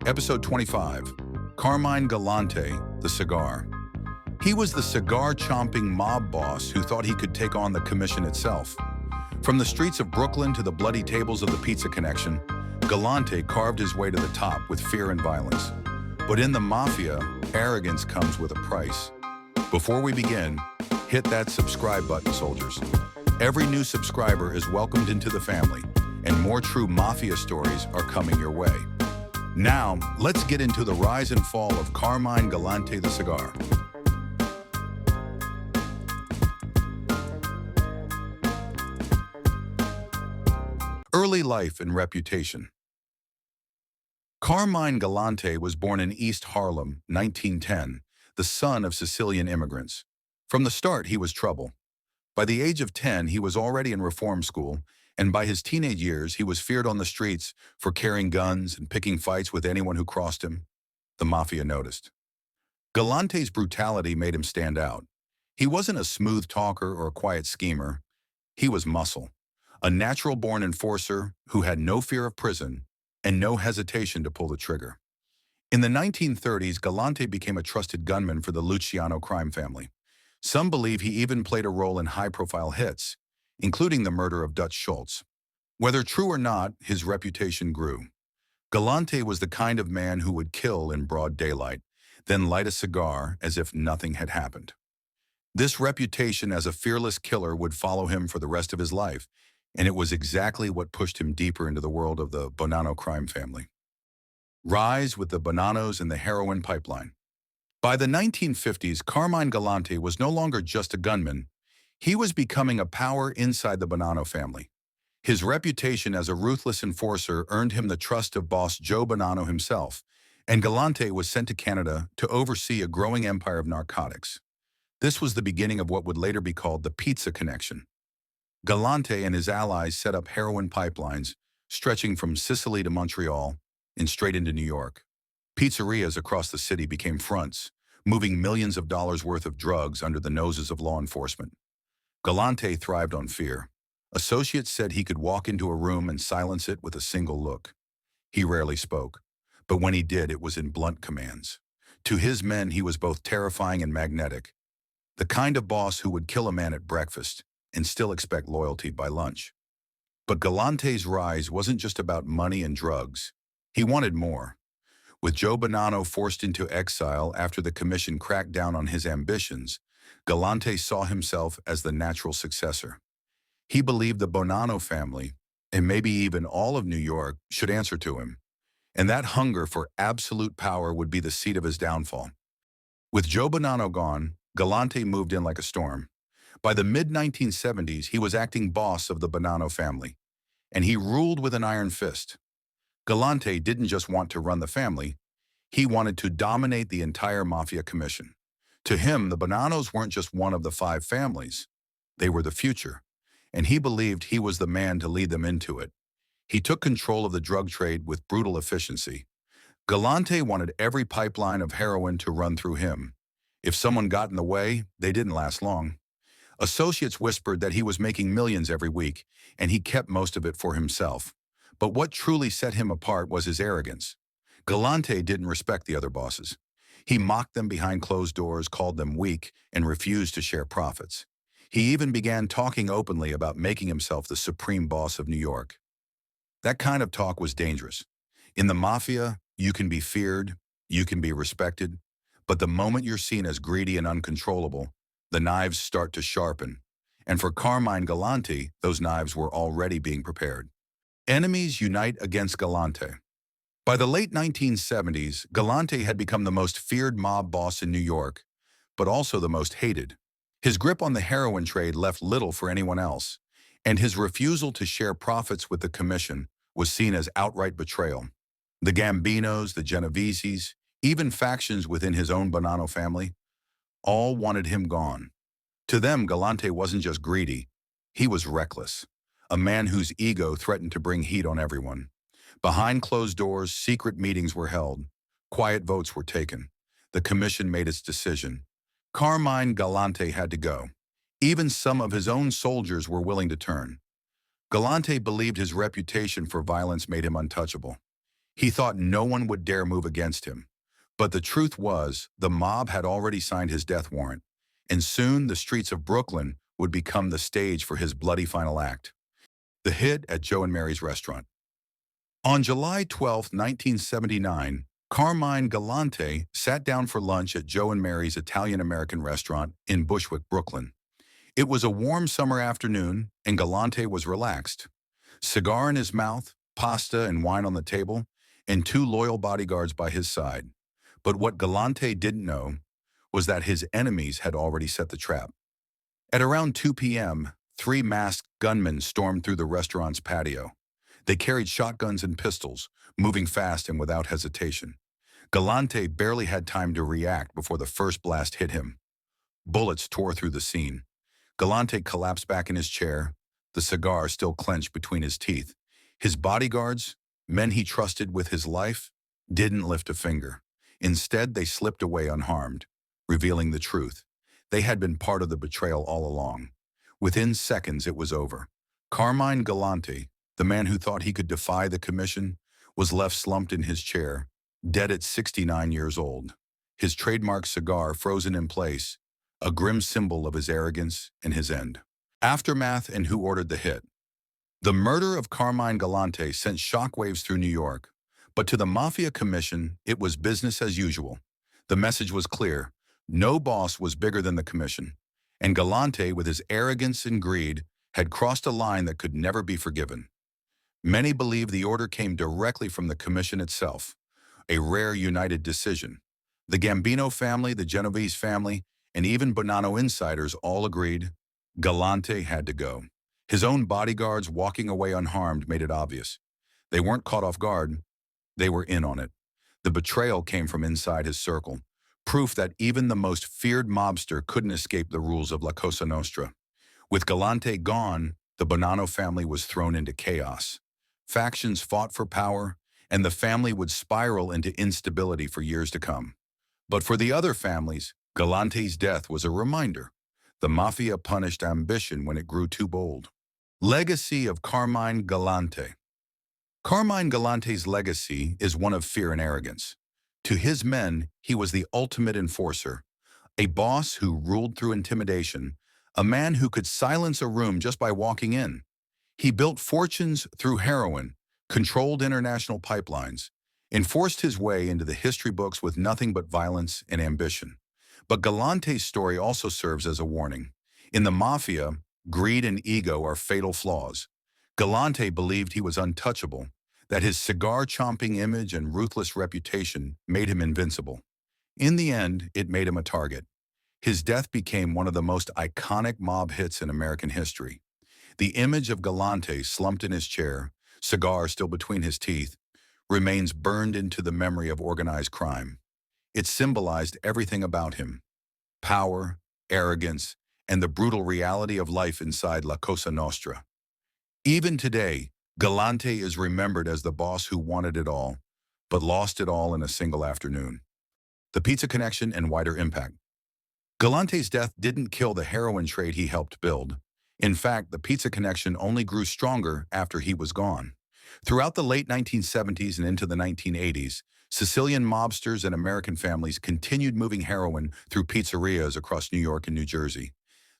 Episode 25, Carmine Galante, the Cigar. He was the cigar-chomping mob boss who thought he could take on the commission itself. From the streets of Brooklyn to the bloody tables of the Pizza Connection, Galante carved his way to the top with fear and violence. But in the mafia, arrogance comes with a price. Before we begin, hit that subscribe button, soldiers. Every new subscriber is welcomed into the family, and more true mafia stories are coming your way. Now, let's get into the rise and fall of Carmine Galante the Cigar. Early life and reputation. Carmine Galante was born in East Harlem, 1910, the son of Sicilian immigrants. From the start, he was trouble. By the age of 10, he was already in reform school, and by his teenage years, he was feared on the streets for carrying guns and picking fights with anyone who crossed him. The mafia noticed. Galante's brutality made him stand out. He wasn't a smooth talker or a quiet schemer. He was muscle, a natural-born enforcer who had no fear of prison and no hesitation to pull the trigger. In the 1930s, Galante became a trusted gunman for the Luciano crime family. Some believe he even played a role in high-profile hits, including the murder of Dutch Schultz. Whether true or not, his reputation grew. Galante was the kind of man who would kill in broad daylight, then light a cigar as if nothing had happened. This reputation as a fearless killer would follow him for the rest of his life, and it was exactly what pushed him deeper into the world of the Bonanno crime family. Rise with the Bonannos and the heroin pipeline. By the 1950s, Carmine Galante was no longer just a gunman. He was becoming a power inside the Bonanno family. His reputation as a ruthless enforcer earned him the trust of boss Joe Bonanno himself, and Galante was sent to Canada to oversee a growing empire of narcotics. This was the beginning of what would later be called the Pizza Connection. Galante and his allies set up heroin pipelines, stretching from Sicily to Montreal and straight into New York. Pizzerias across the city became fronts, moving millions of dollars worth of drugs under the noses of law enforcement. Galante thrived on fear. Associates said he could walk into a room and silence it with a single look. He rarely spoke, but when he did, it was in blunt commands. To his men, he was both terrifying and magnetic, the kind of boss who would kill a man at breakfast and still expect loyalty by lunch. But Galante's rise wasn't just about money and drugs. He wanted more. With Joe Bonanno forced into exile after the commission cracked down on his ambitions, Galante saw himself as the natural successor. He believed the Bonanno family, and maybe even all of New York, should answer to him. And that hunger for absolute power would be the seed of his downfall. With Joe Bonanno gone, Galante moved in like a storm. By the mid-1970s, he was acting boss of the Bonanno family, and he ruled with an iron fist. Galante didn't just want to run the family, he wanted to dominate the entire mafia commission. To him, the Bonannos weren't just one of the 5 families. They were the future, and he believed he was the man to lead them into it. He took control of the drug trade with brutal efficiency. Galante wanted every pipeline of heroin to run through him. If someone got in the way, they didn't last long. Associates whispered that he was making millions every week, and he kept most of it for himself. But what truly set him apart was his arrogance. Galante didn't respect the other bosses. He mocked them behind closed doors, called them weak, and refused to share profits. He even began talking openly about making himself the supreme boss of New York. That kind of talk was dangerous. In the mafia, you can be feared, you can be respected, but the moment you're seen as greedy and uncontrollable, the knives start to sharpen. And for Carmine Galante, those knives were already being prepared. Enemies unite against Galante. By the late 1970s, Galante had become the most feared mob boss in New York, but also the most hated. His grip on the heroin trade left little for anyone else, and his refusal to share profits with the commission was seen as outright betrayal. The Gambinos, the Genoveses, even factions within his own Bonanno family, all wanted him gone. To them, Galante wasn't just greedy, he was reckless, a man whose ego threatened to bring heat on everyone. Behind closed doors, secret meetings were held. Quiet votes were taken. The commission made its decision. Carmine Galante had to go. Even some of his own soldiers were willing to turn. Galante believed his reputation for violence made him untouchable. He thought no one would dare move against him. But the truth was, the mob had already signed his death warrant, and soon the streets of Brooklyn would become the stage for his bloody final act. The hit at Joe and Mary's restaurant. On July 12, 1979, Carmine Galante sat down for lunch at Joe and Mary's Italian-American restaurant in Bushwick, Brooklyn. It was a warm summer afternoon, and Galante was relaxed. Cigar in his mouth, pasta and wine on the table, and two loyal bodyguards by his side. But what Galante didn't know was that his enemies had already set the trap. At around 2 p.m., three masked gunmen stormed through the restaurant's patio. They carried shotguns and pistols, moving fast and without hesitation. Galante barely had time to react before the first blast hit him. Bullets tore through the scene. Galante collapsed back in his chair, the cigar still clenched between his teeth. His bodyguards, men he trusted with his life, didn't lift a finger. Instead, they slipped away unharmed, revealing the truth. They had been part of the betrayal all along. Within seconds, it was over. Carmine Galante, the man who thought he could defy the commission, was left slumped in his chair, dead at 69 years old. His trademark cigar frozen in place, a grim symbol of his arrogance and his end. Aftermath and who ordered the hit. The murder of Carmine Galante sent shockwaves through New York, but to the Mafia Commission, it was business as usual. The message was clear. No boss was bigger than the commission, and Galante, with his arrogance and greed, had crossed a line that could never be forgiven. Many believe the order came directly from the commission itself, a rare united decision. The Gambino family, the Genovese family, and even Bonanno insiders all agreed Galante had to go. His own bodyguards walking away unharmed made it obvious. They weren't caught off guard, they were in on it. The betrayal came from inside his circle, proof that even the most feared mobster couldn't escape the rules of La Cosa Nostra. With Galante gone, the Bonanno family was thrown into chaos. Factions fought for power, and the family would spiral into instability for years to come. But for the other families, Galante's death was a reminder. The Mafia punished ambition when it grew too bold. Legacy of Carmine Galante. Carmine Galante's legacy is one of fear and arrogance. To his men, he was the ultimate enforcer, a boss who ruled through intimidation, a man who could silence a room just by walking in. He built fortunes through heroin, controlled international pipelines, enforced his way into the history books with nothing but violence and ambition. But Galante's story also serves as a warning. In the Mafia, greed and ego are fatal flaws. Galante believed he was untouchable, that his cigar-chomping image and ruthless reputation made him invincible. In the end, it made him a target. His death became one of the most iconic mob hits in American history. The image of Galante slumped in his chair, cigar still between his teeth, remains burned into the memory of organized crime. It symbolized everything about him: power, arrogance, and the brutal reality of life inside La Cosa Nostra. Even today, Galante is remembered as the boss who wanted it all, but lost it all in a single afternoon. The pizza connection and wider impact. Galante's death didn't kill the heroin trade he helped build. In fact, the pizza connection only grew stronger after he was gone. Throughout the late 1970s and into the 1980s, Sicilian mobsters and American families continued moving heroin through pizzerias across New York and New Jersey.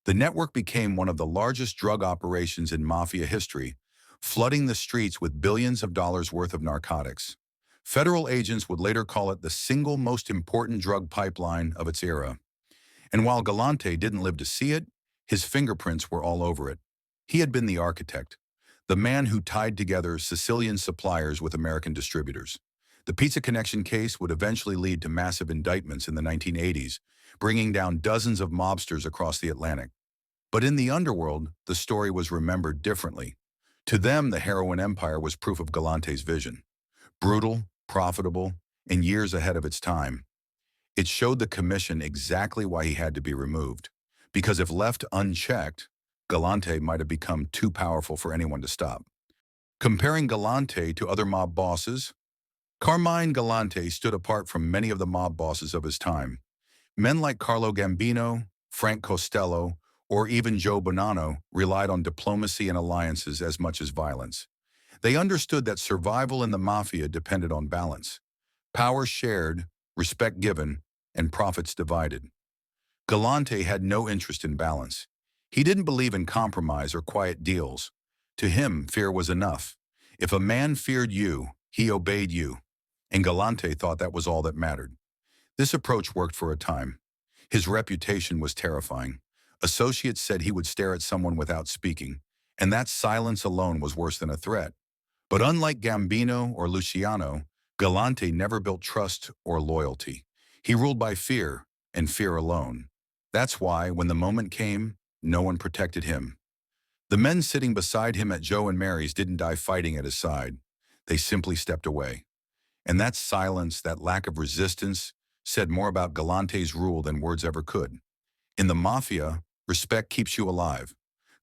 The network became one of the largest drug operations in mafia history, flooding the streets with billions of dollars worth of narcotics. Federal agents would later call it the single most important drug pipeline of its era. And while Galante didn't live to see it, his fingerprints were all over it. He had been the architect, the man who tied together Sicilian suppliers with American distributors. The pizza connection case would eventually lead to massive indictments in the 1980s, bringing down dozens of mobsters across the Atlantic. But in the underworld, the story was remembered differently. To them, the heroin empire was proof of Galante's vision. Brutal, profitable, and years ahead of its time. It showed the commission exactly why he had to be removed. Because if left unchecked, Galante might have become too powerful for anyone to stop. Comparing Galante to other mob bosses, Carmine Galante stood apart from many of the mob bosses of his time. Men like Carlo Gambino, Frank Costello, or even Joe Bonanno relied on diplomacy and alliances as much as violence. They understood that survival in the mafia depended on balance. Power shared, respect given, and profits divided. Galante had no interest in balance. He didn't believe in compromise or quiet deals. To him, fear was enough. If a man feared you, he obeyed you. And Galante thought that was all that mattered. This approach worked for a time. His reputation was terrifying. Associates said he would stare at someone without speaking, and that silence alone was worse than a threat. But unlike Gambino or Luciano, Galante never built trust or loyalty. He ruled by fear, and fear alone. That's why, when the moment came, no one protected him. The men sitting beside him at Joe and Mary's didn't die fighting at his side. They simply stepped away. And that silence, that lack of resistance, said more about Galante's rule than words ever could. In the mafia, respect keeps you alive.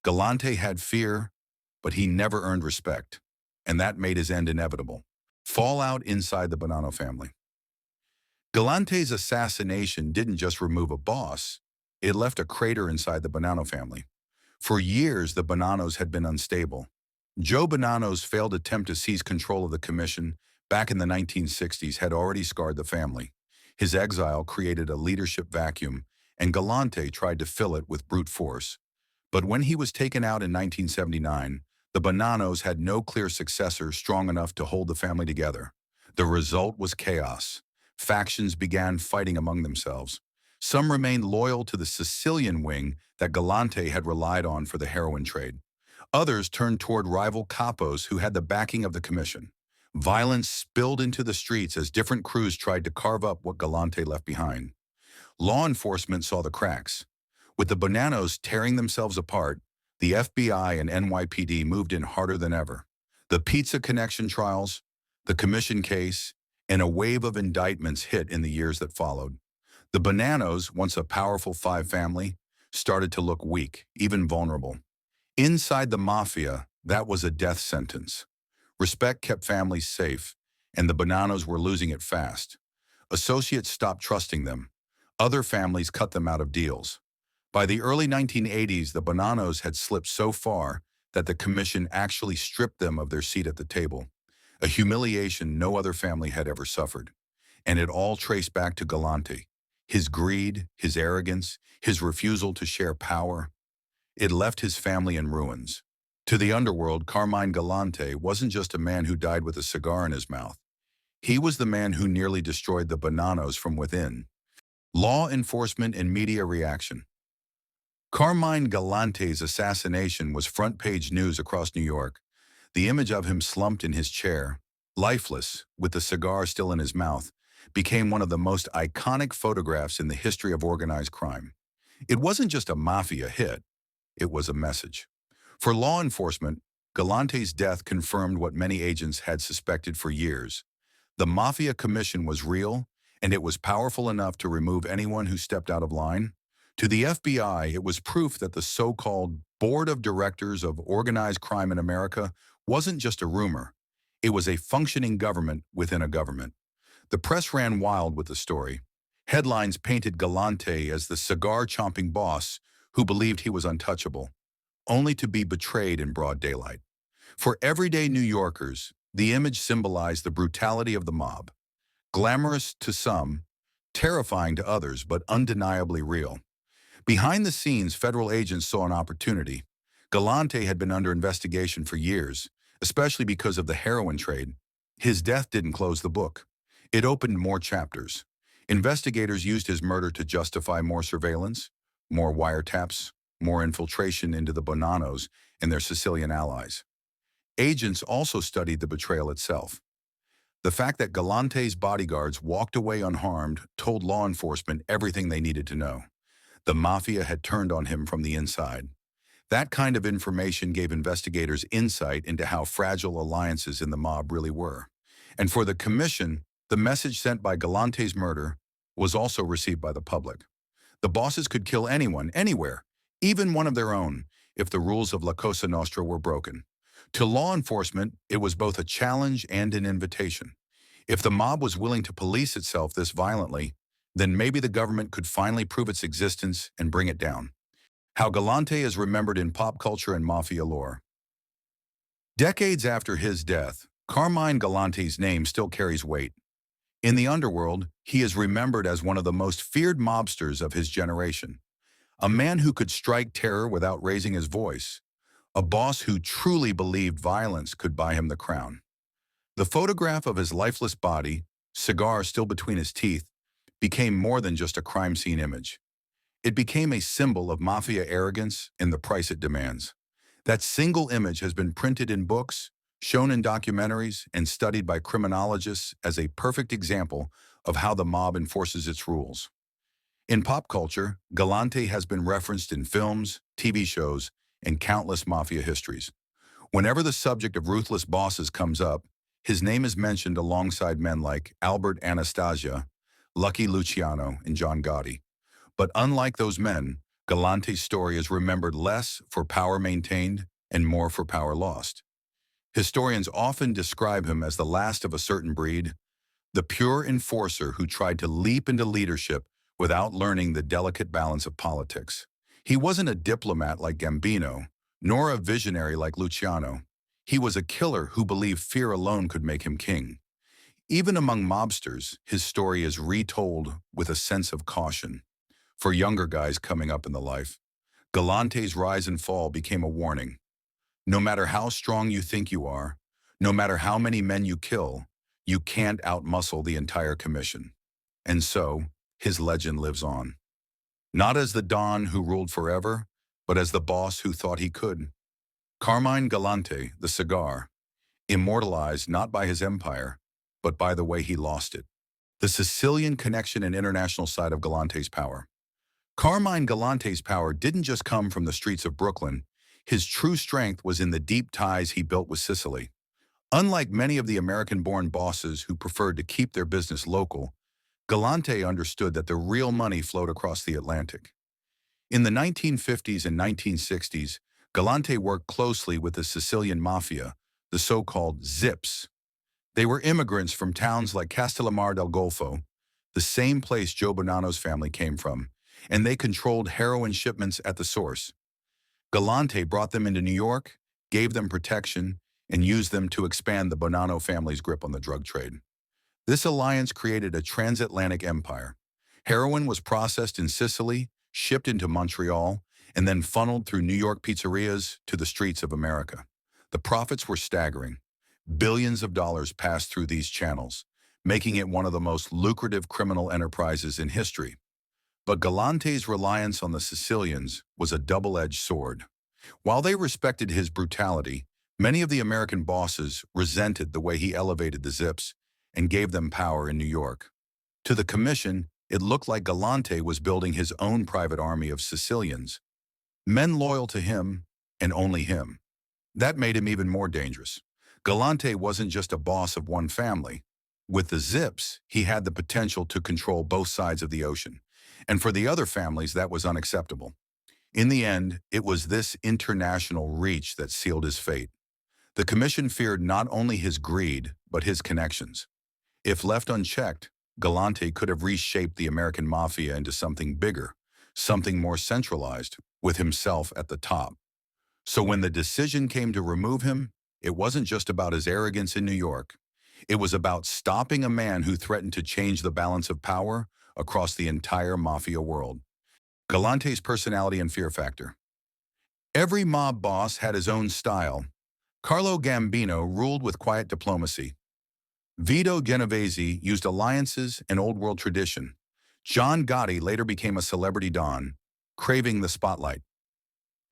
Galante had fear, but he never earned respect. And that made his end inevitable. Fallout inside the Bonanno family. Galante's assassination didn't just remove a boss, it left a crater inside the Bonanno family. For years, the Bonannos had been unstable. Joe Bonanno's failed attempt to seize control of the commission back in the 1960s had already scarred the family. His exile created a leadership vacuum, and Galante tried to fill it with brute force. But when he was taken out in 1979, the Bonannos had no clear successor strong enough to hold the family together. The result was chaos. Factions began fighting among themselves. Some remained loyal to the Sicilian wing that Galante had relied on for the heroin trade. Others turned toward rival capos who had the backing of the commission. Violence spilled into the streets as different crews tried to carve up what Galante left behind. Law enforcement saw the cracks. With the Bonannos tearing themselves apart, the FBI and NYPD moved in harder than ever. The Pizza Connection trials, the commission case, and a wave of indictments hit in the years that followed. The Bonannos, once a powerful five family, started to look weak, even vulnerable. Inside the mafia, that was a death sentence. Respect kept families safe, and the Bonannos were losing it fast. Associates stopped trusting them. Other families cut them out of deals. By the early 1980s, the Bonannos had slipped so far that the commission actually stripped them of their seat at the table, a humiliation no other family had ever suffered. And it all traced back to Galante. His greed, his arrogance, his refusal to share power. It left his family in ruins. To the underworld, Carmine Galante wasn't just a man who died with a cigar in his mouth. He was the man who nearly destroyed the Bonannos from within. Law enforcement and media reaction. Carmine Galante's assassination was front-page news across New York. The image of him slumped in his chair, lifeless, with the cigar still in his mouth, became one of the most iconic photographs in the history of organized crime. It wasn't just a mafia hit, it was a message. For law enforcement, Galante's death confirmed what many agents had suspected for years. The Mafia Commission was real, and it was powerful enough to remove anyone who stepped out of line. To the FBI, it was proof that the so-called Board of Directors of Organized Crime in America wasn't just a rumor. It was a functioning government within a government. The press ran wild with the story. Headlines painted Galante as the cigar-chomping boss who believed he was untouchable, only to be betrayed in broad daylight. For everyday New Yorkers, the image symbolized the brutality of the mob. Glamorous to some, terrifying to others, but undeniably real. Behind the scenes, federal agents saw an opportunity. Galante had been under investigation for years, especially because of the heroin trade. His death didn't close the book. It opened more chapters. Investigators used his murder to justify more surveillance, more wiretaps, more infiltration into the Bonannos and their Sicilian allies. Agents also studied the betrayal itself. The fact that Galante's bodyguards walked away unharmed told law enforcement everything they needed to know. The mafia had turned on him from the inside. That kind of information gave investigators insight into how fragile alliances in the mob really were. And for the commission, the message sent by Galante's murder was also received by the public. The bosses could kill anyone, anywhere, even one of their own, if the rules of La Cosa Nostra were broken. To law enforcement, it was both a challenge and an invitation. If the mob was willing to police itself this violently, then maybe the government could finally prove its existence and bring it down. How Galante is remembered in pop culture and mafia lore. Decades after his death, Carmine Galante's name still carries weight. In the underworld, he is remembered as one of the most feared mobsters of his generation. A man who could strike terror without raising his voice. A boss who truly believed violence could buy him the crown. The photograph of his lifeless body, cigar still between his teeth, became more than just a crime scene image. It became a symbol of mafia arrogance and the price it demands. That single image has been printed in books, shown in documentaries, and studied by criminologists as a perfect example of how the mob enforces its rules. In pop culture, Galante has been referenced in films, TV shows, and countless mafia histories. Whenever the subject of ruthless bosses comes up, his name is mentioned alongside men like Albert Anastasia, Lucky Luciano, and John Gotti. But unlike those men, Galante's story is remembered less for power maintained and more for power lost. Historians often describe him as the last of a certain breed, the pure enforcer who tried to leap into leadership without learning the delicate balance of politics. He wasn't a diplomat like Gambino, nor a visionary like Luciano. He was a killer who believed fear alone could make him king. Even among mobsters, his story is retold with a sense of caution. For younger guys coming up in the life, Galante's rise and fall became a warning. No matter how strong you think you are, no matter how many men you kill, you can't outmuscle the entire commission. And so, his legend lives on. Not as the Don who ruled forever, but as the boss who thought he could. Carmine Galante, the cigar, immortalized not by his empire, but by the way he lost it. The Sicilian connection and international side of Galante's power. Carmine Galante's power didn't just come from the streets of Brooklyn. His true strength was in the deep ties he built with Sicily. Unlike many of the American-born bosses who preferred to keep their business local, Galante understood that the real money flowed across the Atlantic. In the 1950s and 1960s, Galante worked closely with the Sicilian mafia, the so-called Zips. They were immigrants from towns like Castellamare del Golfo, the same place Joe Bonanno's family came from, and they controlled heroin shipments at the source. Galante brought them into New York, gave them protection, and used them to expand the Bonanno family's grip on the drug trade. This alliance created a transatlantic empire. Heroin was processed in Sicily, shipped into Montreal, and then funneled through New York pizzerias to the streets of America. The profits were staggering. Billions of dollars passed through these channels, making it one of the most lucrative criminal enterprises in history. But Galante's reliance on the Sicilians was a double-edged sword. While they respected his brutality, many of the American bosses resented the way he elevated the Zips and gave them power in New York. To the commission, it looked like Galante was building his own private army of Sicilians, men loyal to him and only him. That made him even more dangerous. Galante wasn't just a boss of one family. With the Zips, he had the potential to control both sides of the ocean. And for the other families, that was unacceptable. In the end, it was this international reach that sealed his fate. The commission feared not only his greed, but his connections. If left unchecked, Galante could have reshaped the American mafia into something bigger, something more centralized, with himself at the top. So when the decision came to remove him, it wasn't just about his arrogance in New York. It was about stopping a man who threatened to change the balance of power across the entire mafia world. Galante's personality and fear factor. Every mob boss had his own style. Carlo Gambino ruled with quiet diplomacy. Vito Genovese used alliances and old world tradition. John Gotti later became a celebrity don, craving the spotlight.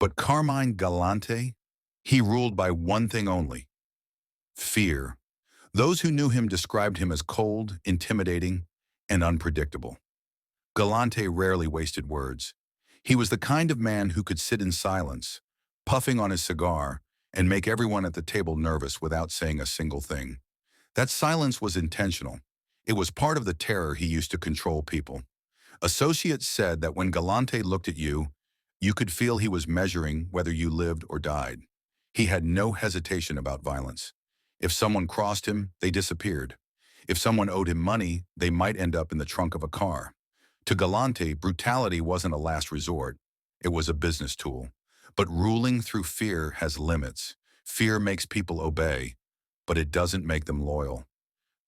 But Carmine Galante, he ruled by one thing only: fear. Those who knew him described him as cold, intimidating, and unpredictable. Galante rarely wasted words. He was the kind of man who could sit in silence, puffing on his cigar, and make everyone at the table nervous without saying a single thing. That silence was intentional. It was part of the terror he used to control people. Associates said that when Galante looked at you, you could feel he was measuring whether you lived or died. He had no hesitation about violence. If someone crossed him, they disappeared. If someone owed him money, they might end up in the trunk of a car. To Galante, brutality wasn't a last resort. It was a business tool. But ruling through fear has limits. Fear makes people obey, but it doesn't make them loyal.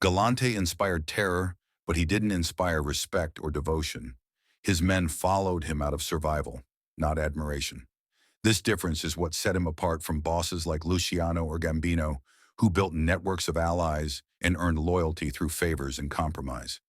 Galante inspired terror, but he didn't inspire respect or devotion. His men followed him out of survival, not admiration. This difference is what set him apart from bosses like Luciano or Gambino, who built networks of allies and earned loyalty through favors and compromise.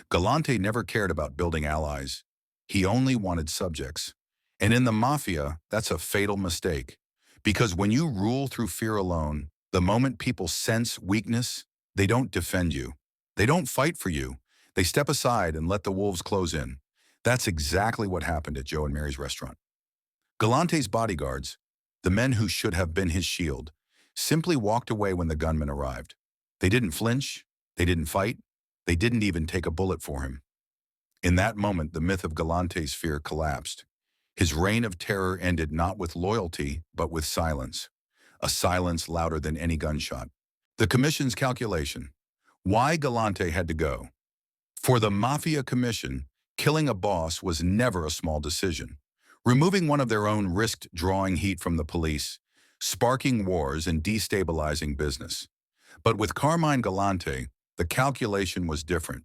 Galante never cared about building allies. He only wanted subjects. And in the mafia, that's a fatal mistake. Because when you rule through fear alone, the moment people sense weakness, they don't defend you. They don't fight for you. They step aside and let the wolves close in. That's exactly what happened at Joe and Mary's restaurant. Galante's bodyguards, the men who should have been his shield, simply walked away when the gunmen arrived. They didn't flinch, they didn't fight, they didn't even take a bullet for him. In that moment, the myth of Galante's fear collapsed. His reign of terror ended not with loyalty, but with silence. A silence louder than any gunshot. The commission's calculation. Why Galante had to go. For the Mafia Commission, killing a boss was never a small decision. Removing one of their own risked drawing heat from the police, sparking wars and destabilizing business. But with Carmine Galante, the calculation was different.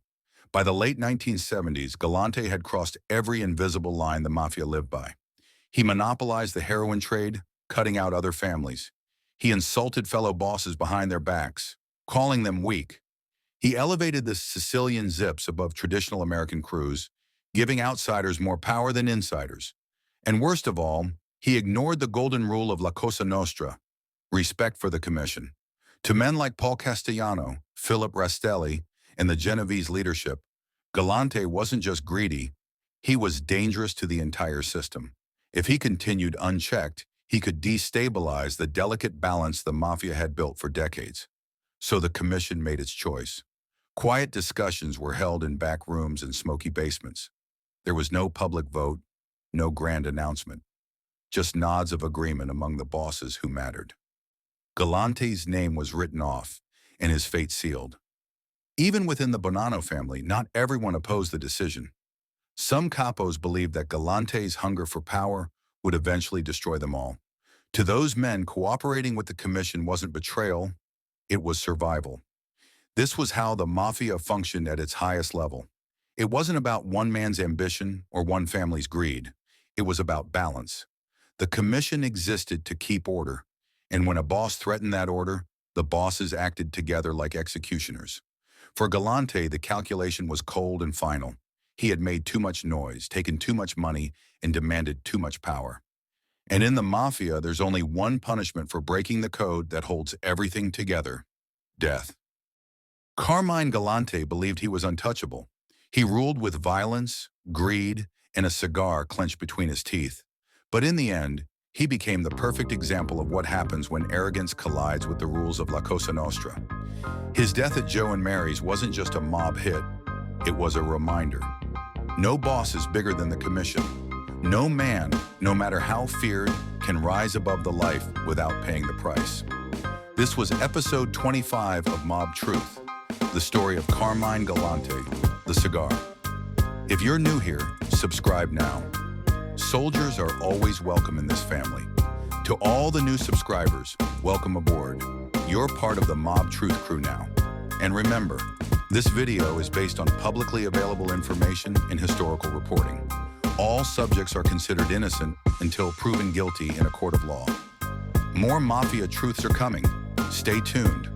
By the late 1970s, Galante had crossed every invisible line the Mafia lived by. He monopolized the heroin trade, cutting out other families. He insulted fellow bosses behind their backs, calling them weak. He elevated the Sicilian Zips above traditional American crews, giving outsiders more power than insiders. And worst of all, he ignored the golden rule of La Cosa Nostra, respect for the commission. To men like Paul Castellano, Philip Rastelli, and the Genovese leadership, Galante wasn't just greedy, he was dangerous to the entire system. If he continued unchecked, he could destabilize the delicate balance the Mafia had built for decades. So the commission made its choice. Quiet discussions were held in back rooms and smoky basements. There was no public vote, no grand announcement, just nods of agreement among the bosses who mattered. Galante's name was written off and his fate sealed. Even within the Bonanno family, not everyone opposed the decision. Some capos believed that Galante's hunger for power would eventually destroy them all. To those men, cooperating with the commission wasn't betrayal, it was survival. This was how the Mafia functioned at its highest level. It wasn't about one man's ambition or one family's greed. It was about balance. The commission existed to keep order, and when a boss threatened that order, the bosses acted together like executioners. For Galante, the calculation was cold and final. He had made too much noise, taken too much money, and demanded too much power. And in the Mafia, there's only one punishment for breaking the code that holds everything together: death. Carmine Galante believed he was untouchable. He ruled with violence, greed, and a cigar clenched between his teeth. But in the end, he became the perfect example of what happens when arrogance collides with the rules of La Cosa Nostra. His death at Joe and Mary's wasn't just a mob hit, it was a reminder. No boss is bigger than the commission. No man, no matter how feared, can rise above the life without paying the price. This was episode 25 of Mob Truth, the story of Carmine Galante, the cigar. If you're new here, subscribe now. Soldiers are always welcome in this family. To all the new subscribers, welcome aboard. You're part of the Mob Truth crew now. And remember, this video is based on publicly available information and historical reporting. All subjects are considered innocent until proven guilty in a court of law. More Mafia truths are coming. Stay tuned.